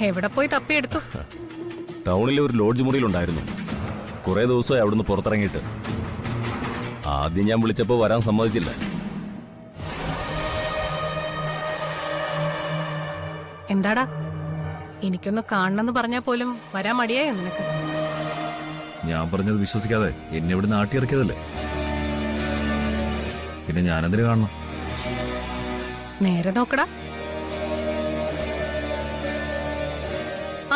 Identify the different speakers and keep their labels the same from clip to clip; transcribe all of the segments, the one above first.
Speaker 1: എവിടെ പോയി തപ്പിയെടുത്തു?
Speaker 2: ടൗണിലെ ഒരു ലോഡ്ജ് മുറിയിലുണ്ടായിരുന്നു. കുറെ ദിവസമായി അവിടുന്ന് പുറത്തിറങ്ങിയിട്ട്. ആദ്യം ഞാൻ വിളിച്ചപ്പോ വരാൻ സമ്മതിച്ചില്ല.
Speaker 1: എന്താടാ, എനിക്കൊന്ന് കാണണമെന്ന് പറഞ്ഞാൽ പോലും വരാൻ മടിയായോ നിനക്ക്?
Speaker 3: ഞാൻ പറഞ്ഞത് വിശ്വസിക്കാതെ എന്നെ ഇവിടെ നാട്ടിയിറക്കിയതല്ലേ, പിന്നെ ഞാനെന്തിനു കാണണം?
Speaker 1: നേരെ നോക്കടാ.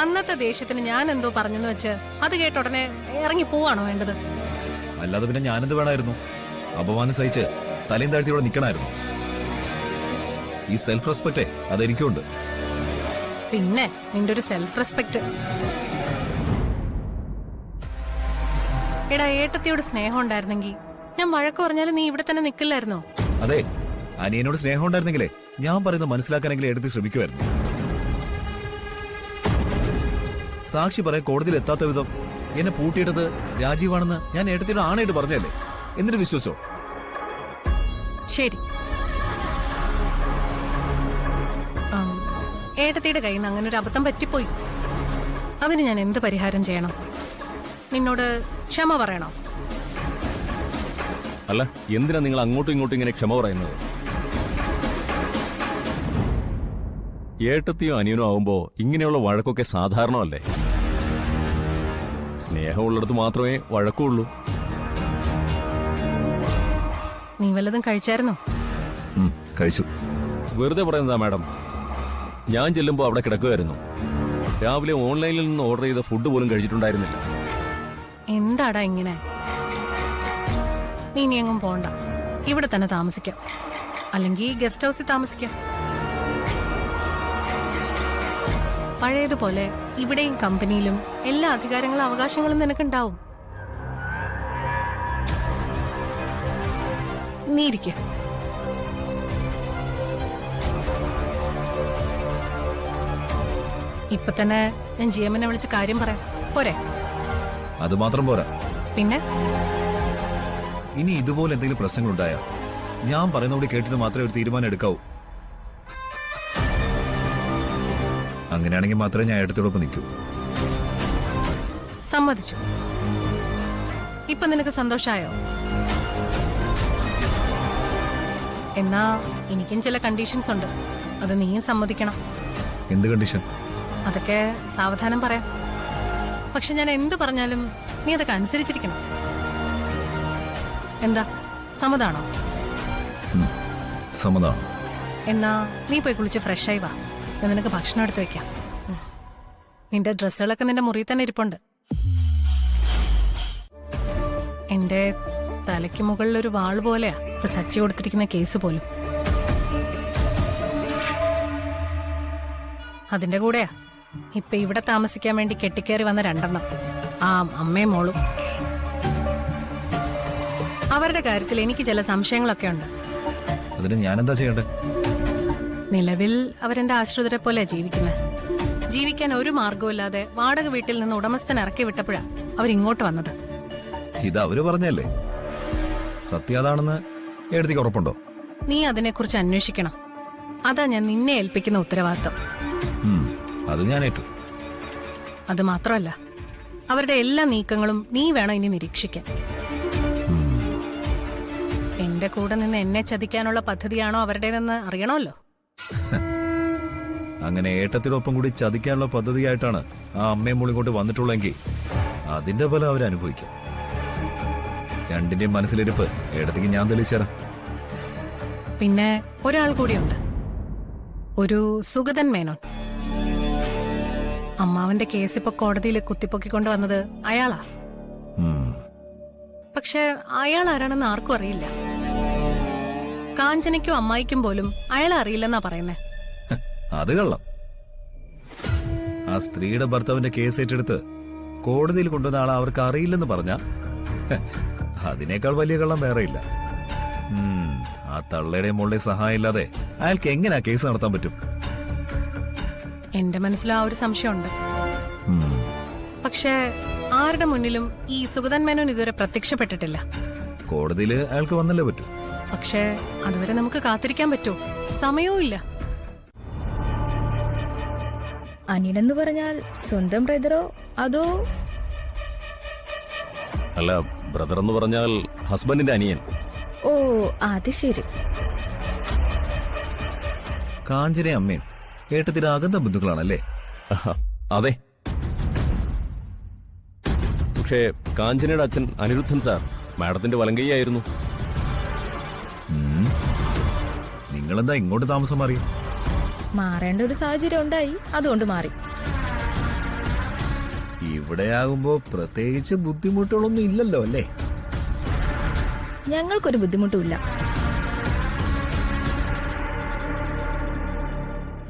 Speaker 1: അന്നത്തെ ദേഷ്യത്തിന് ഞാൻ എന്തോ പറഞ്ഞെന്ന് വെച്ച് അത് കേട്ട ഉടനെ ഇറങ്ങി പോവാണോ വേണ്ടത്?
Speaker 3: അല്ലാതെ പിന്നെ ഞാനെന്ത് വേണമായിരുന്നു? അപമാനം സഹിച്ച് തലയും താഴ്ത്തി ഇവിടെ നിൽക്കണമായിരുന്നു. ഈ സെൽഫ് റെസ്പെക്റ്റേ അതെനിക്കുണ്ട്.
Speaker 1: പിന്നെ നിന്റെ ഒരു സെൽഫ് റെസ്പെക്ട്. എടാ, ഏട്ടത്തിയോട് സ്നേഹം ഉണ്ടായിരുന്നെങ്കിൽ ഞാൻ വഴക്ക് പറഞ്ഞാലും നീ ഇവിടെ തന്നെ നിൽക്കില്ലായിരുന്നോ?
Speaker 3: അതെ, അനിയനോട് സ്നേഹം ഉണ്ടായിരുന്നെങ്കിലേ ഞാൻ പറയുന്നത് മനസ്സിലാക്കാനെങ്കിലും എടുത്ത് ശ്രമിക്കുമായിരുന്നു. സാക്ഷി പറയാൻ കോടതിയിൽ എത്താത്ത വിധം എന്നെ പൂട്ടിയിട്ടത് രാജീവാണെന്ന് ഞാൻ ഏട്ടത്തിനോട് ആണായിട്ട് പറഞ്ഞല്ലേ, എന്നിട്ട് വിശ്വസിച്ചോ?
Speaker 1: ശരി, ഏട്ടത്തിയുടെ കയ്യിൽ നിന്ന് അങ്ങനെ ഒരു അബദ്ധം പറ്റിപ്പോയി. അതിന് ഞാൻ എന്ത് പരിഹാരം ചെയ്യണം? നിന്നോട് ക്ഷമ പറയണോ?
Speaker 2: അല്ല, എന്തിനാ നിങ്ങൾ അങ്ങോട്ടും ഇങ്ങോട്ടും ഇങ്ങനെ ക്ഷമ പറയുന്നത്? ഏട്ടത്തിയോ അനിയനോ ആവുമ്പോ ഇങ്ങനെയുള്ള വഴക്കൊക്കെ സാധാരണമല്ലേ? സ്നേഹമുള്ളിടത്ത് മാത്രമേ വഴക്കുള്ളൂ.
Speaker 1: നീ വല്ലതും കഴിച്ചായിരുന്നോ?
Speaker 3: കഴിച്ചു.
Speaker 2: വെറുതെ പറയുന്നതാ മാഡം. ഞാൻ ചെല്ലുമ്പോ അവിടെ കിടക്കുമായിരുന്നു. രാവിലെ ഓൺലൈനിൽ നിന്ന് ഓർഡർ ചെയ്ത ഫുഡ് പോലും കഴിച്ചിട്ടുണ്ടായിരുന്നില്ല.
Speaker 1: എന്താടാ ഇങ്ങനെ? നീ ഇനി എങ്ങും പോണ്ട, ഇവിടെ തന്നെ താമസിക്കാം, അല്ലെങ്കിൽ ഗസ്റ്റ് ഹൗസിൽ താമസിക്കാം. പഴയതുപോലെ ഇവിടെയും കമ്പനിയിലും എല്ലാ അധികാരങ്ങളും അവകാശങ്ങളും നിനക്കുണ്ടാവും. നീ ഇരിക്ക. ഇപ്പൊ തന്നെ ഞാൻ ജിഎമ്മിനെ വിളിച്ച് കാര്യം പറയാം, പോരെ?
Speaker 3: അത് മാത്രം പോരാ.
Speaker 1: പിന്നെ
Speaker 3: ഇനി ഇതുപോലെ എന്തെങ്കിലും പ്രശ്നങ്ങൾ ഉണ്ടായാ ഞാൻ പറയുന്നതോടെ കേട്ടിട്ട് മാത്രമേ ഒരു തീരുമാനം എടുക്കാവൂ. അങ്ങനെയാണെങ്കിൽ മാത്രമേ ഞാൻ ഏട്ടത്തോടൊപ്പം നിൽക്കൂ.
Speaker 1: സമ്മതിച്ചു. ഇപ്പൊ നിനക്ക് സന്തോഷായോ? എന്നാ എനിക്കും ചില കണ്ടീഷൻസ് ഉണ്ട്, അത് നീയും സമ്മതിക്കണം.
Speaker 3: എന്ത് കണ്ടീഷൻ?
Speaker 1: അതൊക്കെ സാവധാനം പറയാം. പക്ഷെ ഞാൻ എന്ത് പറഞ്ഞാലും നീ അതൊക്കെ അനുസരിച്ചിരിക്കണം. എന്താ, സമ്മതാണോ?
Speaker 3: സമ്മതമാണ്.
Speaker 1: എന്നാ നീ പോയി കുളിച്ച് ഫ്രഷായി വാ, ഞാൻ നിനക്ക് ഭക്ഷണം എടുത്ത് വെക്കാം. നിന്റെ ഡ്രസ്സുകളൊക്കെ നിന്റെ മുറിയിൽ തന്നെ ഇരിപ്പുണ്ട്. എന്റെ തലയ്ക്ക് മുകളിൽ ഒരു വാള് പോലെയാ ഇപ്പൊ സച്ചി കൊടുത്തിരിക്കുന്ന കേസ് പോലും. അതിന്റെ കൂടെയാ ഇപ്പൊ ഇവിടെ താമസിക്കാൻ വേണ്ടി കെട്ടിക്കേറി വന്ന 2 ആ അമ്മയും മോളും. അവരുടെ കാര്യത്തിൽ എനിക്ക് ചില സംശയങ്ങളൊക്കെ ഉണ്ട്.
Speaker 3: അതിന് ഞാനെന്താ ചെയ്യണ്ടേ?
Speaker 1: നിലവിൽ അവരെന്റെ ആശ്രിതരെ പോലെ ജീവിക്കുന്നത്. ജീവിക്കാൻ ഒരു മാർഗവുമില്ലാതെ വാടക വീട്ടിൽ നിന്ന് ഉടമസ്ഥൻ ഇറക്കി വിട്ടപ്പോഴാ അവരിങ്ങോട്ട് വന്നത്.
Speaker 3: ഇത് അവര് പറഞ്ഞല്ലേ? സത്യം അതാണെന്ന് എഴുതിക്ക് ഉറപ്പുണ്ടോ?
Speaker 1: നീ അതിനെക്കുറിച്ച് അന്വേഷിക്കണം. അതാ ഞാൻ നിന്നെ ഏൽപ്പിക്കുന്ന ഉത്തരവാദിത്തം.
Speaker 3: അത് ഞാൻ ഏറ്റു.
Speaker 1: അത് മാത്രമല്ല, അവരുടെ എല്ലാ നീക്കങ്ങളും നീ വേണം ഇനി നിരീക്ഷിക്കാൻ. എന്റെ കൂടെ നിന്ന് എന്നെ ചതിക്കാനുള്ള പദ്ധതിയാണോ അവരുടേതെന്ന് അറിയണമല്ലോ.
Speaker 3: അങ്ങനെ ഏട്ടത്തിനൊപ്പം കൂടി ചതിക്കാനുള്ള പദ്ധതിയായിട്ടാണ് ആ അമ്മയും മോളും കൊണ്ട് വന്നിട്ടുള്ളെങ്കിൽ അതിന്റെ ഫലം അവരനുഭവിക്കും. രണ്ടിന്റെയും മനസ്സിലിരിപ്പ് ഏട്ടത്തിക്ക് ഞാൻ തെളിയിച്ചേരാം.
Speaker 1: പിന്നെ ഒരാൾ കൂടിയുണ്ട്, ഒരു സുഗതൻ മേനോൻ. അമ്മാവന്റെ കേസ് ഇപ്പൊ കോടതിയിൽ കുത്തിപ്പൊക്കിക്കൊണ്ട് വന്നത് അയാളാ. പക്ഷെ അയാൾ ആരാണെന്ന് ആർക്കും അറിയില്ല. കാഞ്ചനയ്ക്കും അമ്മായിക്കും പോലും അയാളെ അറിയില്ലെന്നാ പറയുന്നേ.
Speaker 3: അത് കള്ളം. ആ സ്ത്രീയുടെ ഭർത്താവിന്റെ കേസ് ഏറ്റെടുത്ത് കോടതിയിൽ കൊണ്ടുവന്ന ആളെ അവർക്ക് അറിയില്ലെന്ന് പറഞ്ഞ അതിനേക്കാൾ വലിയ കള്ളം വേറെ ഇല്ല. ആ തള്ളയുടെയും മോളുടെയും സഹായം ഇല്ലാതെ അയാൾക്ക് എങ്ങനെ ആ കേസ് നടത്താൻ പറ്റും?
Speaker 1: എന്റെ മനസ്സിൽ ആ ഒരു സംശയമുണ്ട്. പക്ഷെ ആരുടെ മുന്നിലും ഈ സുഗതൻ മേനോൻ ഇതുവരെ പ്രത്യക്ഷപ്പെട്ടിട്ടില്ല.
Speaker 3: കോടതിയിൽ അയാൾക്ക് വന്നല്ലേ പറ്റൂ.
Speaker 1: പക്ഷെ അതുവരെ നമുക്ക് കാത്തിരിക്കാൻ പറ്റുമോ? സമയവും ഇല്ല.
Speaker 4: അനിയനെന്ന് പറഞ്ഞാൽ സ്വന്തം ബ്രദറോ അതോ?
Speaker 2: അല്ല, ബ്രദർ എന്ന് പറഞ്ഞാൽ ഹസ്ബൻഡിന്റെ അനിയൻ.
Speaker 4: ഓ, അത് ശരി.
Speaker 3: കാഞ്ചന അമ്മയും ഏട്ടത്തിന് അകന്ന ബന്ധുക്കളാണല്ലേ?
Speaker 2: അതെ. പക്ഷേ കാഞ്ചനയുടെ അച്ഛൻ അനിരുദ്ധൻ സാർ മാഡത്തിന്റെ വലങ്കയ്യായിരുന്നു.
Speaker 3: നിങ്ങളെന്താ ഇങ്ങോട്ട് താമസം മാറി?
Speaker 4: മാറേണ്ട ഒരു സാഹചര്യം ഉണ്ടായി, അതുകൊണ്ട് മാറി.
Speaker 3: ഇവിടെയാകുമ്പോ പ്രത്യേകിച്ച് ബുദ്ധിമുട്ടുകളൊന്നും ഇല്ലല്ലോ അല്ലേ?
Speaker 4: ഞങ്ങൾക്കൊരു ബുദ്ധിമുട്ടുമില്ല.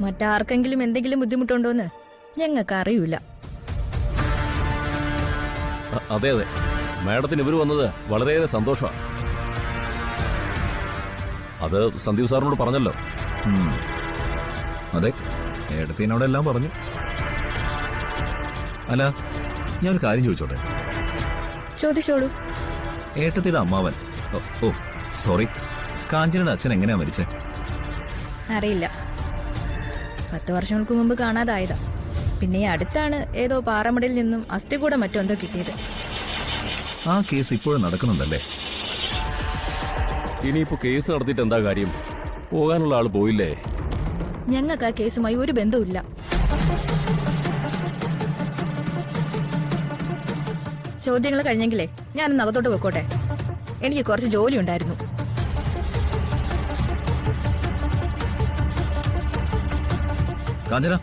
Speaker 4: മറ്റാർക്കെങ്കിലും എന്തെങ്കിലും ബുദ്ധിമുട്ടുണ്ടോന്ന് ഞങ്ങൾക്ക് അറിയൂല.
Speaker 2: അതെ അതെ, മാഡത്തിന് ഇവര് വന്നത് വളരെയേറെ സന്തോഷമാണ്. അത് സന്ദീപ് സാറിനോട് പറഞ്ഞല്ലോ.
Speaker 3: അതെ, ഏട്ടത്തിനോടെല്ലാം പറഞ്ഞു. അല്ല, ഞാനൊരു കാര്യം ചോദിച്ചോട്ടെ?
Speaker 4: ചോദിച്ചോളൂ.
Speaker 3: ഏട്ടത്തിയുടെ അമ്മാവൻ, ഓ സോറി, കാഞ്ചനയുടെ അച്ഛൻ എങ്ങനെയാ മരിച്ചേ?
Speaker 4: അറിയില്ല. 10 വർഷങ്ങൾക്ക് മുമ്പ് കാണാതായതാ. പിന്നെ ഈ അടുത്താണ് ഏതോ പാറമടയിൽ നിന്നും അസ്ഥി കൂടെ മറ്റോ എന്തോ കിട്ടിയത്.
Speaker 3: ആ കേസ് ഇപ്പോഴും നടക്കുന്നുണ്ടല്ലേ?
Speaker 2: ഇനിയിപ്പോ കേസ് നടത്തിയിട്ട് എന്താ കാര്യം? പോകാനുള്ള ആള് പോയില്ലേ?
Speaker 4: ഞങ്ങൾക്ക് ആ കേസുമായി ഒരു ബന്ധവുമില്ല. ചോദ്യങ്ങൾ കഴിഞ്ഞെങ്കിലേ ഞാനൊന്ന് അകത്തോട്ട് വെക്കോട്ടെ. എനിക്ക് കുറച്ച് ജോലി ഉണ്ടായിരുന്നു.
Speaker 3: കാഞ്ചന,